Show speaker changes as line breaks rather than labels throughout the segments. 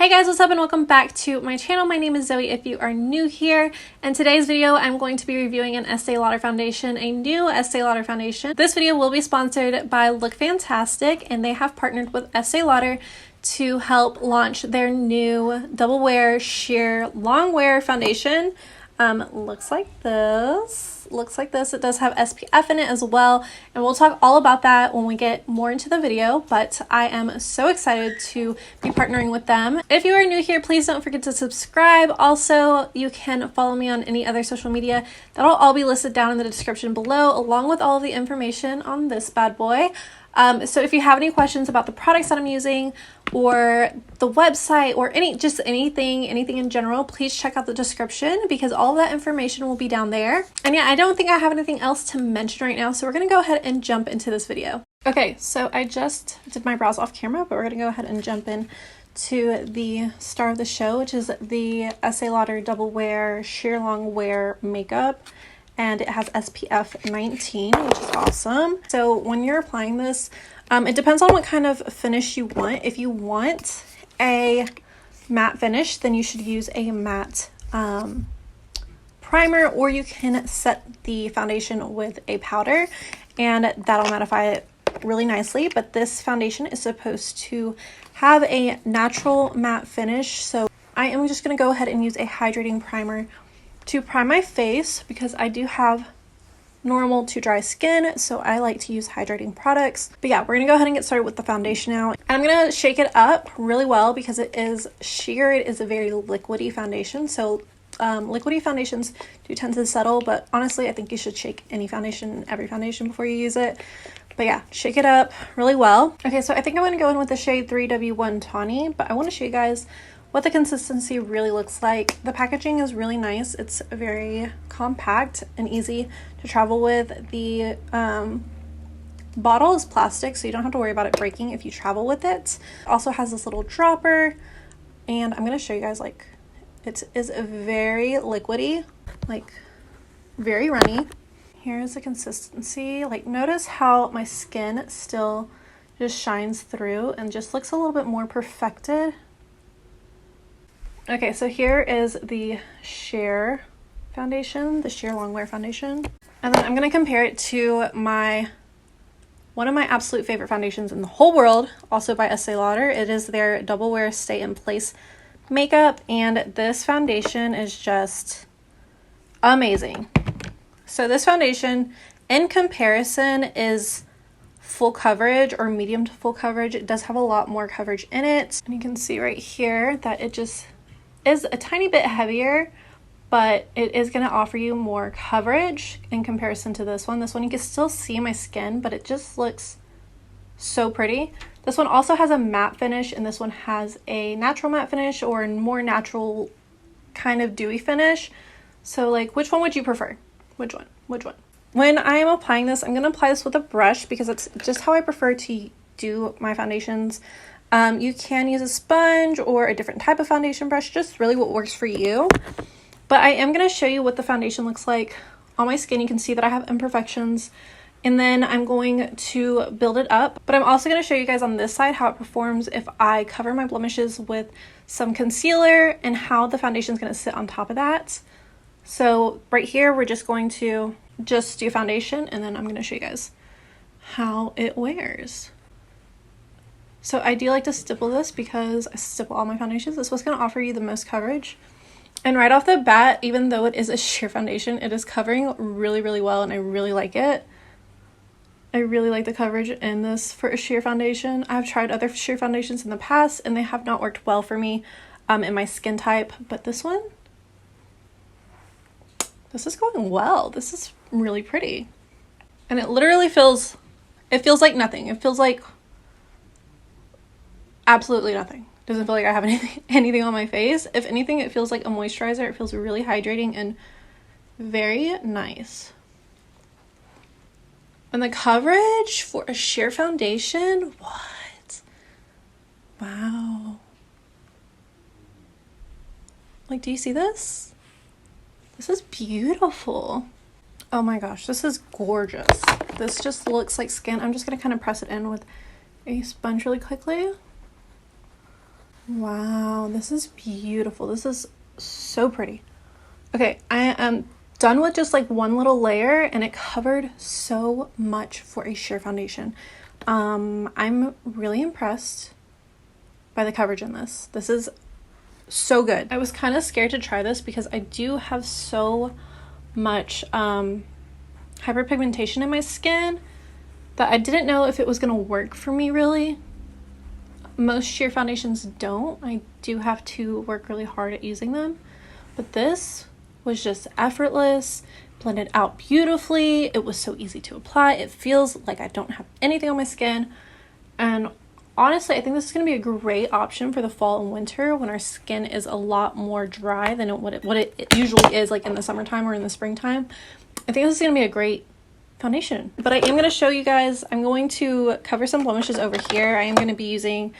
Hey guys, what's up and welcome back to my channel. My name is Zoe if you are new here. In today's video, I'm going to be reviewing an Estee Lauder foundation, a new Estee Lauder foundation. This video will be sponsored by Look Fantastic, and they have partnered with Estee Lauder to help launch their new double wear sheer long wear foundation. Looks like this. It does have SPF in it as well, and we'll talk all about that when we get more into the video, but I am so excited to be partnering with them. If you are new here, please don't forget to subscribe. Also, you can follow me on any other social media. That'll all be listed down in the description below, along with all of the information on this bad boy. So if you have any questions about the products that I'm using or the website or anything in general, please check out the description because all of that information will be down there. And yeah, I don't think I have anything else to mention right now, so we're gonna go ahead and jump into this video. Okay, so I just did my brows off camera, but we're gonna go ahead and jump in to the star of the show, which is the Estee Lauder Double Wear Sheer Long Wear Makeup. And it has SPF 19, which is awesome. So when you're applying this, it depends on what kind of finish you want. If you want a matte finish, then you should use a matte primer, or you can set the foundation with a powder and that'll mattify it really nicely. But this foundation is supposed to have a natural matte finish. So I am just gonna go ahead and use a hydrating primer to prime my face because I do have normal to dry skin, so I like to use hydrating products. But yeah, we're gonna go ahead and get started with the foundation now. And I'm gonna shake it up really well because it is sheer. It is a very liquidy foundation, so liquidy foundations do tend to settle, but honestly I think you should shake any foundation, every foundation, before you use it. But yeah, shake it up really well. Okay, so I think I'm gonna go in with the shade 3W1 Tawny, but I want to show you guys what the consistency really looks like. The packaging is really nice. It's very compact and easy to travel with. The bottle is plastic, so you don't have to worry about it breaking if you travel with it. It also has this little dropper, and I'm gonna show you guys, like, it is very liquidy, like very runny. Here's the consistency. Like, notice how my skin still just shines through and just looks a little bit more perfected. Okay, so here is the sheer foundation, the sheer long wear foundation. And then I'm gonna compare it to one of my absolute favorite foundations in the whole world, also by Estee Lauder. It is their Double Wear Stay in Place makeup, and this foundation is just amazing. So this foundation, in comparison, is full coverage or medium to full coverage. It does have a lot more coverage in it. And you can see right here that it just is a tiny bit heavier, but it is going to offer you more coverage in comparison to this one. This one you can still see my skin, but it just looks so pretty. This one also has a matte finish, and this one has a natural matte finish or a more natural kind of dewy finish. So like, which one would you prefer? Which one? When I am applying this, I'm going to apply this with a brush because it's just how I prefer to do my foundations. You can use a sponge or a different type of foundation brush, just really what works for you. But I am going to show you what the foundation looks like on my skin. You can see that I have imperfections, and then I'm going to build it up. But I'm also going to show you guys on this side how it performs if I cover my blemishes with some concealer and how the foundation is going to sit on top of that. So right here, we're just going to just do foundation, and then I'm going to show you guys how it wears. So I do like to stipple this because I stipple all my foundations. This is what's going to offer you the most coverage. And right off the bat, even though it is a sheer foundation, it is covering really, really well, and I really like it. I really like the coverage in this for a sheer foundation. I've tried other sheer foundations in the past, and they have not worked well for me in my skin type. But this one, this is going well. This is really pretty. And it literally feels like nothing. It feels like absolutely nothing. Doesn't feel like I have anything on my face. If anything, it feels like a moisturizer. It feels really hydrating and very nice. And the coverage for a sheer foundation, what? Wow. Like, do you see this? This is beautiful. Oh my gosh, this is gorgeous. This just looks like skin. I'm just gonna kind of press it in with a sponge really quickly. Wow, this is beautiful. This is so pretty. Okay, I am done with just like one little layer, and it covered so much for a sheer foundation. I'm really impressed by the coverage in this. This is so good. I was kind of scared to try this because I do have so much hyperpigmentation in my skin that I didn't know if it was going to work for me really. Most sheer foundations don't. I do have to work really hard at using them, but this was just effortless, blended out beautifully. It was so easy to apply. It feels like I don't have anything on my skin, and honestly, I think this is going to be a great option for the fall and winter when our skin is a lot more dry than what it usually is like in the summertime or in the springtime. I think this is going to be a great foundation. But I am going to show you guys, I'm going to cover some blemishes over here. I am going to be using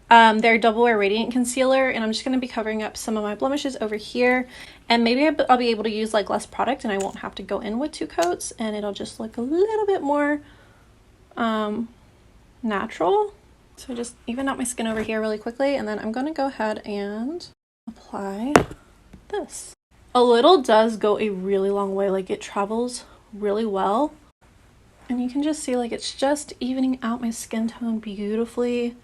their Double Wear Radiant Concealer, and I'm just going to be covering up some of my blemishes over here. And maybe I'll be able to use like less product and I won't have to go in with 2 coats, and it'll just look a little bit more natural. So just even out my skin over here really quickly, and then I'm going to go ahead and apply this. A little does go a really long way, like it travels really well. And you can just see like it's just evening out my skin tone beautifully,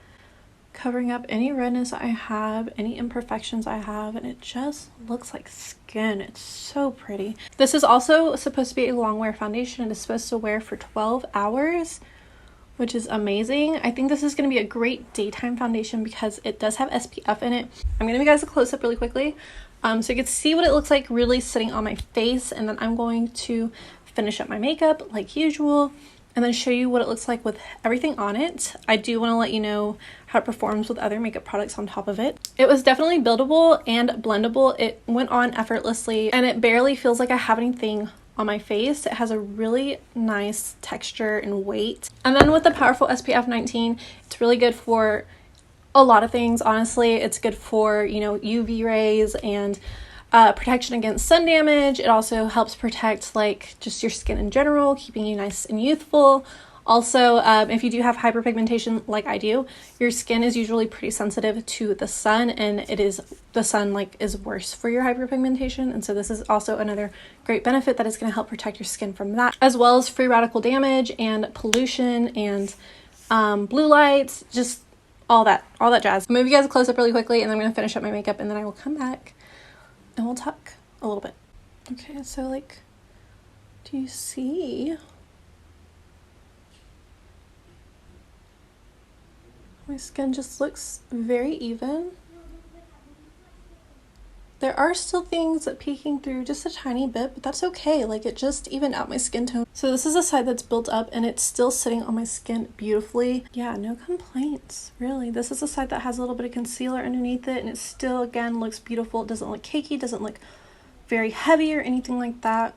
covering up any redness I have, any imperfections I have, and it just looks like skin. It's so pretty. This is also supposed to be a long wear foundation, and it's supposed to wear for 12 hours. Which is amazing. I think this is going to be a great daytime foundation because it does have SPF in it. I'm going to give you guys a close-up really quickly so you can see what it looks like really sitting on my face, and then I'm going to finish up my makeup like usual and then show you what it looks like with everything on it. I do want to let you know how it performs with other makeup products on top of it. It was definitely buildable and blendable. It went on effortlessly, and it barely feels like I have anything on my face. It has a really nice texture and weight. And then with the powerful SPF 19, it's really good for a lot of things. Honestly, it's good for, you know, UV rays and protection against sun damage. It also helps protect like just your skin in general, keeping you nice and youthful. Also, if you do have hyperpigmentation like I do, your skin is usually pretty sensitive to the sun, and the sun like is worse for your hyperpigmentation. And so this is also another great benefit that is going to help protect your skin from that, as well as free radical damage and pollution and blue lights, just all that jazz. I'm going to give you guys a close up really quickly, and then I'm going to finish up my makeup, and then I will come back and we'll talk a little bit. Okay, so like, do you see? My skin just looks very even. There are still things peeking through just a tiny bit, but that's okay. Like, it just evened out my skin tone. So this is a side that's built up, and it's still sitting on my skin beautifully. Yeah, no complaints, really. This is a side that has a little bit of concealer underneath it, and it still, again, looks beautiful. It doesn't look cakey, doesn't look very heavy or anything like that.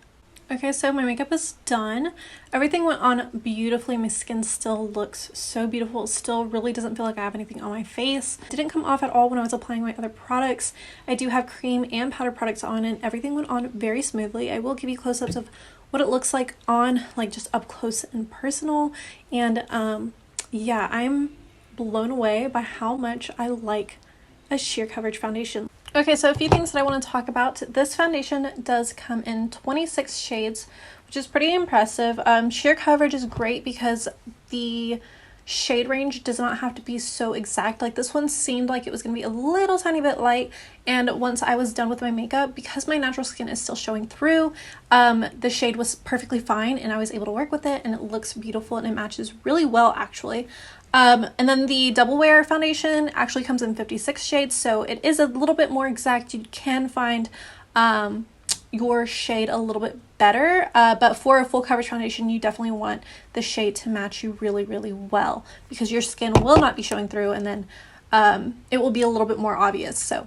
Okay, so my makeup is done. Everything went on beautifully. My skin still looks so beautiful. It still really doesn't feel like I have anything on my face. It didn't come off at all when I was applying my other products. I do have cream and powder products on, and everything went on very smoothly. I will give you close-ups of what it looks like on, like just up close and personal. And yeah, I'm blown away by how much I like a sheer coverage foundation. Okay, so a few things that I want to talk about. This foundation does come in 26 shades, which is pretty impressive. Sheer coverage is great because the shade range does not have to be so exact. Like, this one seemed like it was going to be a little tiny bit light, and once I was done with my makeup, because my natural skin is still showing through, the shade was perfectly fine, and I was able to work with it, and it looks beautiful, and it matches really well, actually. And then the Double Wear foundation actually comes in 56 shades, so it is a little bit more exact. You can find your shade a little bit better, but for a full coverage foundation, you definitely want the shade to match you really, really well, because your skin will not be showing through, and then it will be a little bit more obvious. So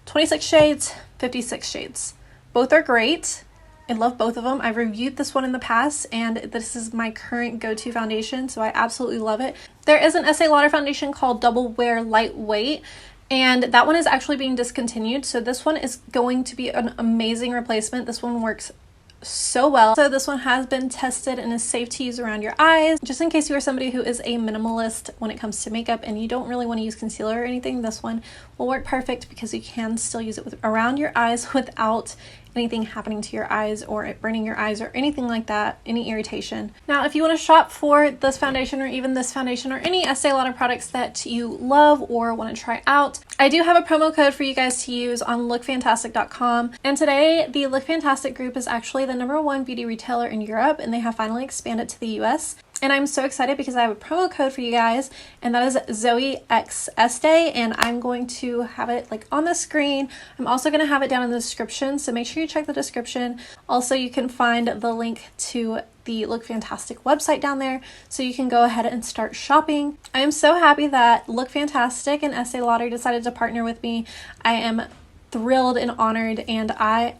26 shades, 56 shades. Both are great. I love both of them. I've reviewed this one in the past, and this is my current go-to foundation, so I absolutely love it. There is an Estee Lauder foundation called Double Wear Lightweight, and that one is actually being discontinued, so this one is going to be an amazing replacement. This one works so well. So this one has been tested and is safe to use around your eyes. Just in case you are somebody who is a minimalist when it comes to makeup and you don't really want to use concealer or anything, this one will work perfect because you can still use it around your eyes without anything happening to your eyes or it burning your eyes or anything like that, any irritation. Now, if you want to shop for this foundation or even this foundation or any Estee Lauder products that you love or want to try out, I do have a promo code for you guys to use on lookfantastic.com. And today, the Look Fantastic group is actually the #1 beauty retailer in Europe, and they have finally expanded to the US. And I'm so excited because I have a promo code for you guys, and that is Zoey x Estee, and I'm going to have it like on the screen. I'm also going to have it down in the description, so make sure you check the description. Also, you can find the link to the Look Fantastic website down there, so you can go ahead and start shopping. I am so happy that Look Fantastic and Estee Lauder decided to partner with me. I am thrilled and honored, and I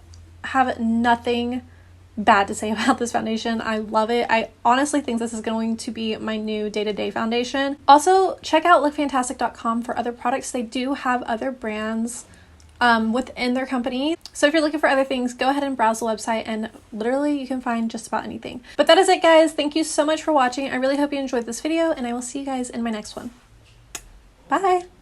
have nothing bad to say about this foundation. I love it. I honestly think this is going to be my new day-to-day foundation. Also, check out lookfantastic.com for other products. They do have other brands within their company. So if you're looking for other things, go ahead and browse the website and literally you can find just about anything. But that is it, guys. Thank you so much for watching. I really hope you enjoyed this video, and I will see you guys in my next one. Bye!